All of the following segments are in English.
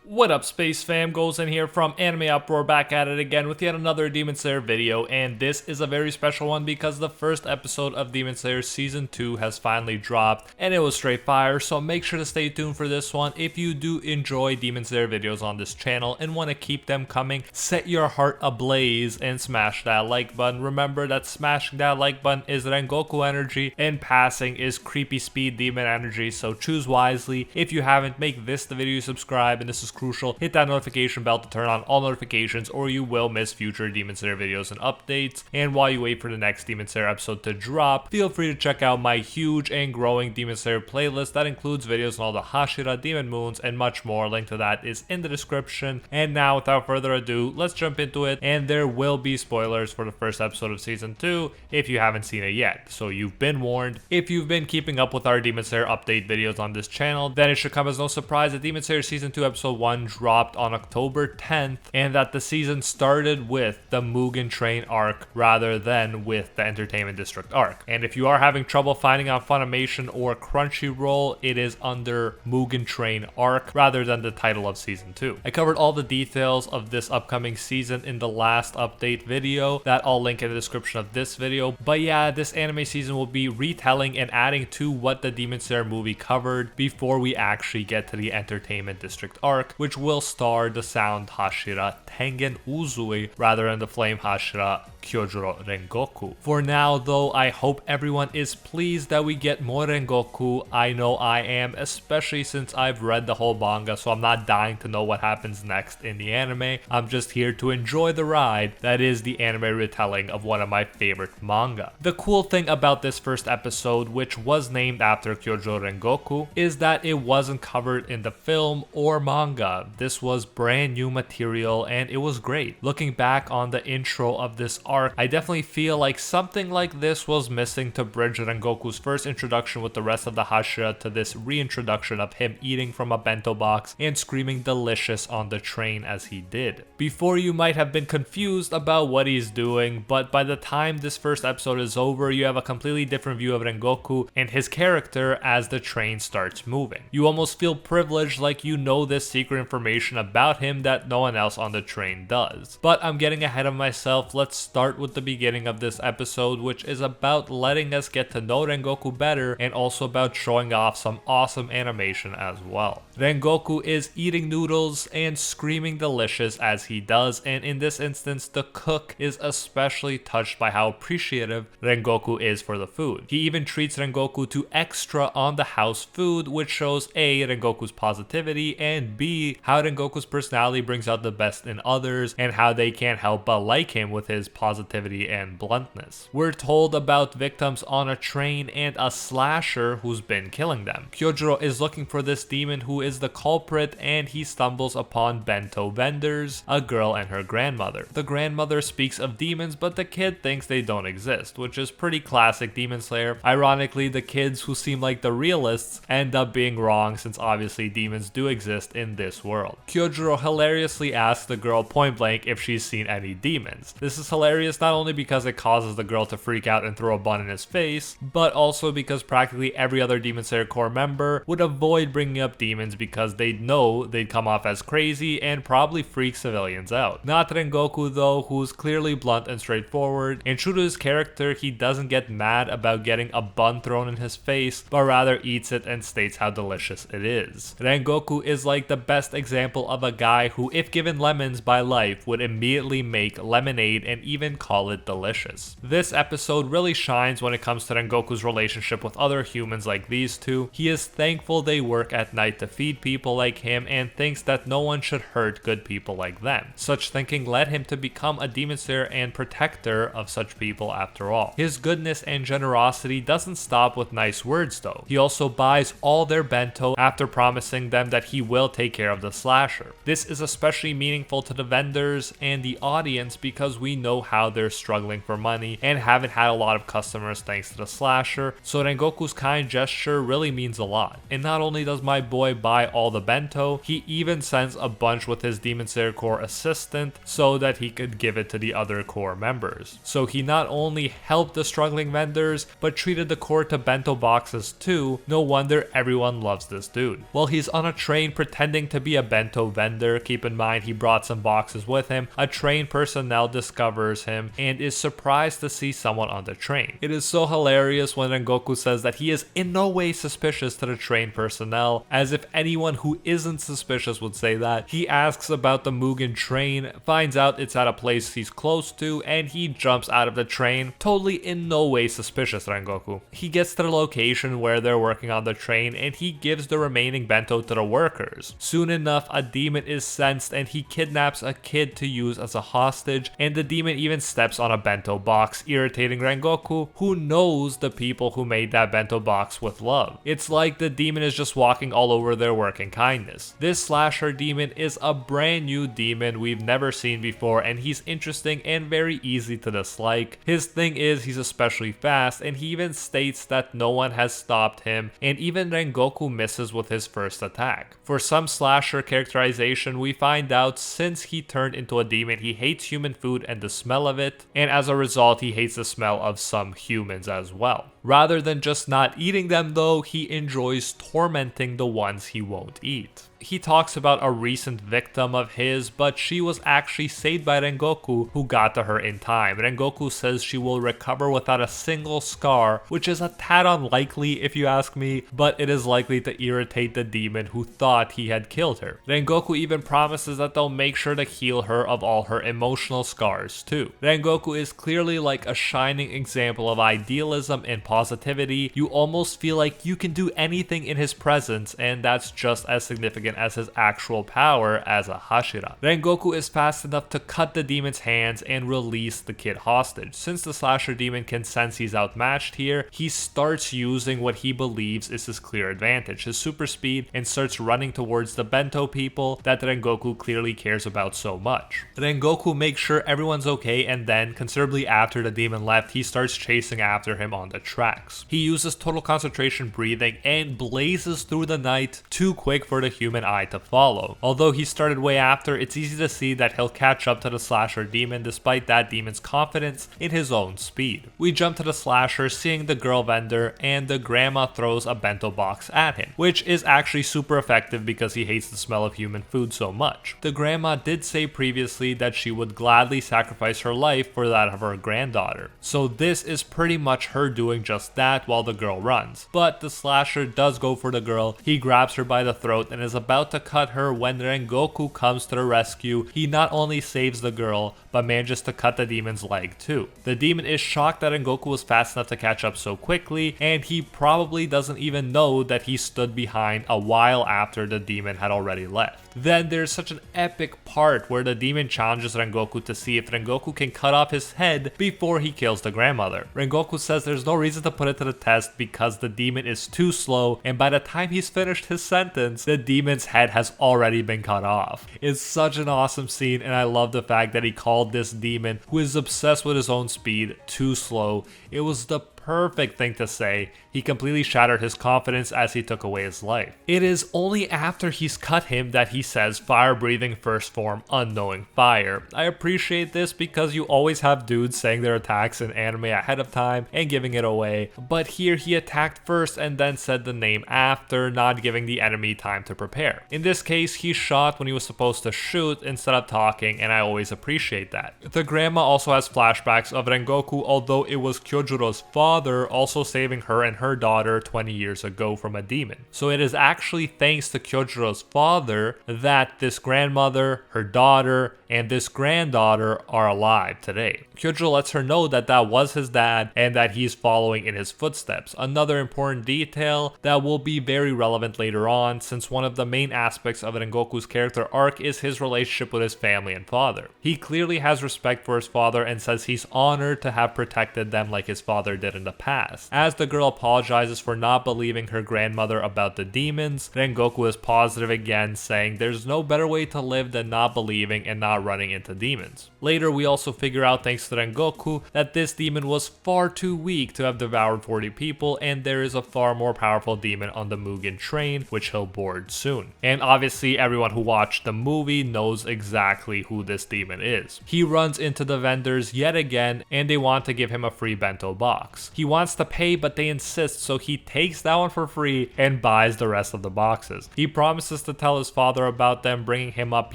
What up, Space Fam? Goes in here from Anime Uproar, back at it again with yet another Demon Slayer video, and this is a very special one because the first episode of Demon Slayer Season 2 has finally dropped, and it was straight fire, so make sure to stay tuned for this one. If you do enjoy Demon Slayer videos on this channel and want to keep them coming, set your heart ablaze and smash that like button. Remember that smashing that like button is Rengoku energy, and passing is creepy speed demon energy, so choose wisely. If you haven't, make this the video you subscribe, and this is crucial. Hit that notification bell to turn on all notifications or you will miss future Demon Slayer videos and updates. And while you wait for the next Demon Slayer episode to drop, feel free to check out my huge and growing Demon Slayer playlist that includes videos on all the Hashira, Demon Moons, and much more. Link to that is in the description. And now, without further ado, let's jump into it. And there will be spoilers for the first episode of Season 2 if you haven't seen it yet, so you've been warned. If you've been keeping up with our Demon Slayer update videos on this channel, then it should come as no surprise that Demon Slayer Season 2 Episode 1 dropped on October 10th, and that the season started with the Mugen Train arc rather than with the Entertainment District arc. And if you are having trouble finding on Funimation or Crunchyroll, it is under Mugen Train arc rather than the title of Season 2. I covered all the details of this upcoming season in the last update video that I'll link in the description of this video. But yeah, this anime season will be retelling and adding to what the Demon Slayer movie covered before we actually get to the Entertainment District arc, which will star the sound Hashira Tengen Uzui rather than the flame Hashira Kyojuro Rengoku. For now though, I hope everyone is pleased that we get more Rengoku. I know I am, especially since I've read the whole manga, so I'm not dying to know what happens next in the anime. I'm just here to enjoy the ride that is the anime retelling of one of my favorite manga. The cool thing about this first episode, which was named after Kyojuro Rengoku, is that it wasn't covered in the film or manga. This was brand new material and it was great. Looking back on the intro of this arc, I definitely feel like something like this was missing to bridge Rengoku's first introduction with the rest of the Hashira to this reintroduction of him eating from a bento box and screaming delicious on the train as he did. Before, you might have been confused about what he's doing, but by the time this first episode is over, you have a completely different view of Rengoku and his character as the train starts moving. You almost feel privileged, like you know this secret information about him that no one else on the train does. But I'm getting ahead of myself. Let's start with the beginning of this episode, which is about letting us get to know Rengoku better and also about showing off some awesome animation as well. Rengoku is eating noodles and screaming delicious as he does, and in this instance the cook is especially touched by how appreciative Rengoku is for the food. He even treats Rengoku to extra on the house food, which shows A, Rengoku's positivity, and B, how Rengoku's personality brings out the best in others and how they can't help but like him with his positivity and bluntness. We're told about victims on a train and a slasher who's been killing them. Kyojuro is looking for this demon who is the culprit, and he stumbles upon bento vendors, a girl and her grandmother. The grandmother speaks of demons, but the kid thinks they don't exist, which is pretty classic Demon Slayer. Ironically, the kids who seem like the realists end up being wrong, since obviously demons do exist in this world. Kyojuro hilariously asks the girl point blank if she's seen any demons. This is hilarious not only because it causes the girl to freak out and throw a bun in his face, but also because practically every other Demon Slayer core member would avoid bringing up demons because they'd know they'd come off as crazy and probably freak civilians out. Not Rengoku though, who's clearly blunt and straightforward, and true to his character, he doesn't get mad about getting a bun thrown in his face, but rather eats it and states how delicious it is. Rengoku is like the best example of a guy who, if given lemons by life, would immediately make lemonade and even call it delicious. This episode really shines when it comes to Rengoku's relationship with other humans like these two. He is thankful they work at night to feed people like him and thinks that no one should hurt good people like them. Such thinking led him to become a Demon Slayer and protector of such people after all. His goodness and generosity doesn't stop with nice words though. He also buys all their bento after promising them that he will take care of the slasher. This is especially meaningful to the vendors and the audience because we know how they're struggling for money and haven't had a lot of customers thanks to the slasher, so Rengoku's kind gesture really means a lot. And not only does my boy buy all the bento, he even sends a bunch with his Demon Slayer core assistant so that he could give it to the other core members. So he not only helped the struggling vendors, but treated the core to bento boxes too. No wonder everyone loves this dude. While he's on a train pretending to to be a bento vendor. Keep in mind he brought some boxes with him. A train personnel discovers him and is surprised to see someone on the train. It is so hilarious when Rengoku says that he is in no way suspicious to the train personnel, as if anyone who isn't suspicious would say that. He asks about the Mugen train, finds out it's at a place he's close to, and he jumps out of the train, totally in no way suspicious Rengoku. He gets to the location where they're working on the train and he gives the remaining bento to the workers. Soon enough, a demon is sensed and he kidnaps a kid to use as a hostage, and the demon even steps on a bento box, irritating Rengoku, who knows the people who made that bento box with love. It's like the demon is just walking all over their work in kindness. This slasher demon is a brand new demon we've never seen before, and he's interesting and very easy to dislike. His thing is he's especially fast, and he even states that no one has stopped him, and even Rengoku misses with his first attack. For some slasher characterization, we find out since he turned into a demon, he hates human food and the smell of it, and as a result he hates the smell of some humans as well. Rather than just not eating them though, he enjoys tormenting the ones he won't eat. He talks about a recent victim of his, but she was actually saved by Rengoku, who got to her in time. Rengoku says she will recover without a single scar, which is a tad unlikely if you ask me, but it is likely to irritate the demon who thought he had killed her. Rengoku even promises that they'll make sure to heal her of all her emotional scars too. Rengoku is clearly like a shining example of idealism and positivity. You almost feel like you can do anything in his presence, and that's just as significant as his actual power as a Hashira. Rengoku is fast enough to cut the demon's hands and release the kid hostage. Since the slasher demon can sense he's outmatched here, he starts using what he believes is his clear advantage, his super speed, and starts running towards the bento people that Rengoku clearly cares about so much. Rengoku makes sure everyone's okay, and then, considerably after the demon left, he starts chasing after him on the tracks. He uses total concentration breathing and blazes through the night, too quick for the human eye to follow. Although he started way after, it's easy to see that he'll catch up to the slasher demon despite that demon's confidence in his own speed. We jump to the slasher, seeing the girl vendor, and the grandma throws a bento box at him, which is actually super effective because he hates the smell of human food so much. The grandma did say previously that she would gladly sacrifice her life for that of her granddaughter, so this is pretty much her doing just that while the girl runs. But the slasher does go for the girl. He grabs her by the throat and is about to cut her when Rengoku comes to the rescue. He not only saves the girl, but manages to cut the demon's leg too. The demon is shocked that Rengoku was fast enough to catch up so quickly, and he probably doesn't even know that he stood behind a while after the demon had already left. Then there's such an epic part where the demon challenges Rengoku to see if Rengoku can cut off his head before he kills the grandmother. Rengoku says there's no reason to put it to the test because the demon is too slow, and by the time he's finished his sentence, the demon's head has already been cut off. It's such an awesome scene, and I love the fact that he called this demon, who is obsessed with his own speed, too slow. It was the perfect thing to say. He completely shattered his confidence as he took away his life. It is only after he's cut him that he says fire breathing first form unknowing fire. I appreciate this because you always have dudes saying their attacks in anime ahead of time and giving it away, but here he attacked first and then said the name after, not giving the enemy time to prepare. In this case, he shot when he was supposed to shoot instead of talking, and I always appreciate that. The grandma also has flashbacks of Rengoku, although it was Kyojuro's father also saving her and her daughter 20 years ago from a demon. So it is actually thanks to Kyojuro's father that this grandmother, her daughter, and this granddaughter are alive today. Kyojuro lets her know that that was his dad and that he's following in his footsteps. Another important detail that will be very relevant later on, since one of the main aspects of Rengoku's character arc is his relationship with his family and father. He clearly has respect for his father and says he's honored to have protected them like his father did in the past. As the girl apologizes for not believing her grandmother about the demons, Rengoku is positive again, saying there's no better way to live than not believing and not running into demons. Later, we also figure out, thanks to Rengoku, that this demon was far too weak to have devoured 40 people, and there is a far more powerful demon on the Mugen train, which he'll board soon. And obviously, everyone who watched the movie knows exactly who this demon is. He runs into the vendors yet again, and they want to give him a free bento box. box. He wants to pay, but they insist, so he takes that one for free and buys the rest of the boxes. He promises to tell his father about them, bringing him up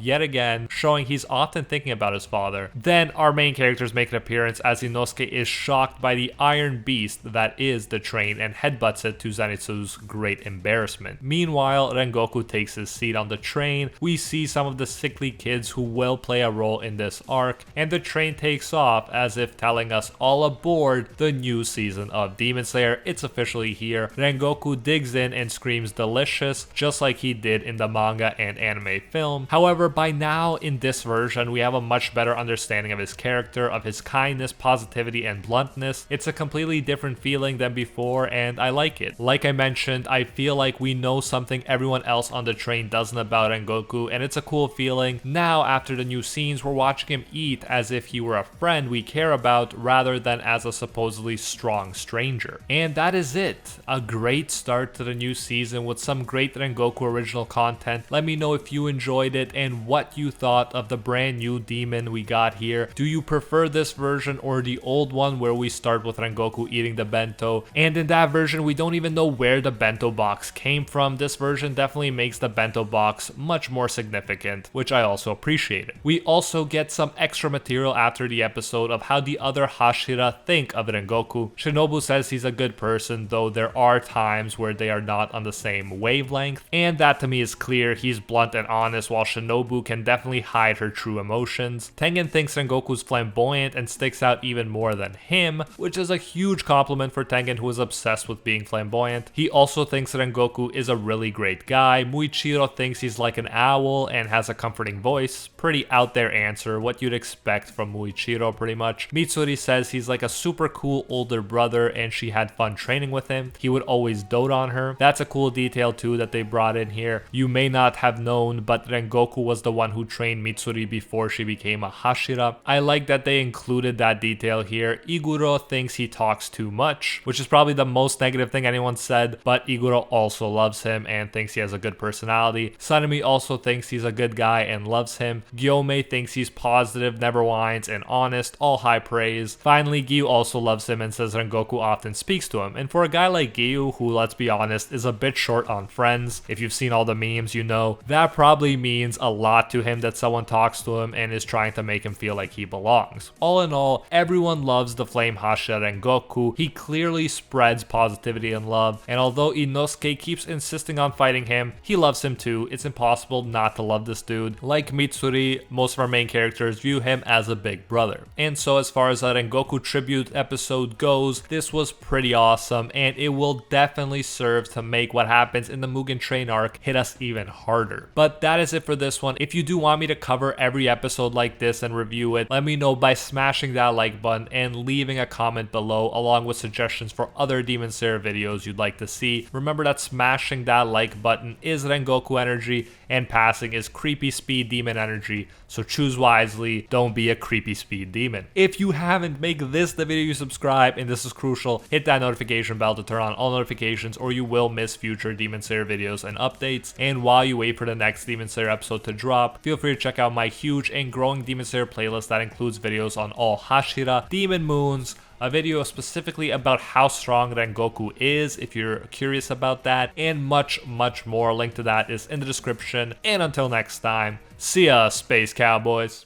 yet again, showing he's often thinking about his father. Then our main characters make an appearance as Inosuke is shocked by the iron beast that is the train and headbutts it to Zenitsu's great embarrassment. Meanwhile, Rengoku takes his seat on the train. We see some of the sickly kids who will play a role in this arc, and the train takes off as if telling us all aboard the new season of Demon Slayer. It's officially here. Rengoku digs in and screams delicious, just like he did in the manga and anime film. However, by now in this version, we have a much better understanding of his character, of his kindness, positivity, and bluntness. It's a completely different feeling than before, and I like it. Like I mentioned, I feel like we know something everyone else on the train doesn't about Rengoku, and it's a cool feeling. Now, after the new scenes, we're watching him eat as if he were a friend we care about rather than as a supposedly strong stranger. And that is it. A great start to the new season with some great Rengoku original content. Let me know if you enjoyed it and what you thought of the brand new demon we got here. Do you prefer this version or the old one where we start with Rengoku eating the bento? And in that version, we don't even know where the bento box came from. This version definitely makes the bento box much more significant, which I also appreciated. We also get some extra material after the episode of how the other Hashira think of Rengoku. Shinobu says he's a good person, though there are times where they are not on the same wavelength, and that to me is clear. He's blunt and honest, while Shinobu can definitely hide her true emotions. Tengen thinks Rengoku's flamboyant and sticks out even more than him, which is a huge compliment for Tengen, who is obsessed with being flamboyant. He also thinks Rengoku is a really great guy. Muichiro thinks he's like an owl and has a comforting voice. Pretty out there answer, what you'd expect from Muichiro pretty much. Mitsuri says he's like a super cool older brother and she had fun training with him. He would always dote on her. That's a cool detail too that they brought in here. You may not have known, but Rengoku was the one who trained Mitsuri before she became a Hashira. I like that they included that detail here. Iguro thinks he talks too much, which is probably the most negative thing anyone said, but Iguro also loves him and thinks he has a good personality. Sanemi also thinks he's a good guy and loves him. Gyomei thinks he's positive, never whines, and honest, all high praise. Finally, Gyu also loves him and says Rengoku often speaks to him. And for a guy like Gyu, who, let's be honest, is a bit short on friends, if you've seen all the memes, you know, that probably means a lot to him that someone talks to him and is trying to make him feel like he belongs. All in all, everyone loves the Flame Hashira Rengoku. He clearly spreads positivity and love, and although Inosuke keeps insisting on fighting him, he loves him too. It's impossible not to love this dude. Like Mitsuri, most of our main characters view him as a big brother. And so as far as a Rengoku tribute episode goes, this was pretty awesome, and it will definitely serve to make what happens in the Mugen Train arc hit us even harder. But that is it for this one. If you do want me to cover every episode like this and review it, let me know by smashing that like button and leaving a comment below along with suggestions for other Demon Slayer videos you'd like to see. Remember that smashing that like button is Rengoku energy and passing is creepy speed demon energy, so choose wisely, don't be a creepy speed demon. If you haven't, make this the video you subscribe, and this is crucial, hit that notification bell to turn on all notifications or you will miss future Demon Slayer videos and updates. And while you wait for the next Demon Slayer episode to drop, feel free to check out my huge and growing Demon Slayer playlist that includes videos on all Hashira, Demon Moons, a video specifically about how strong Rengoku is if you're curious about that, and much more. Link to that is in the description. And until next time, see ya, Space Cowboys.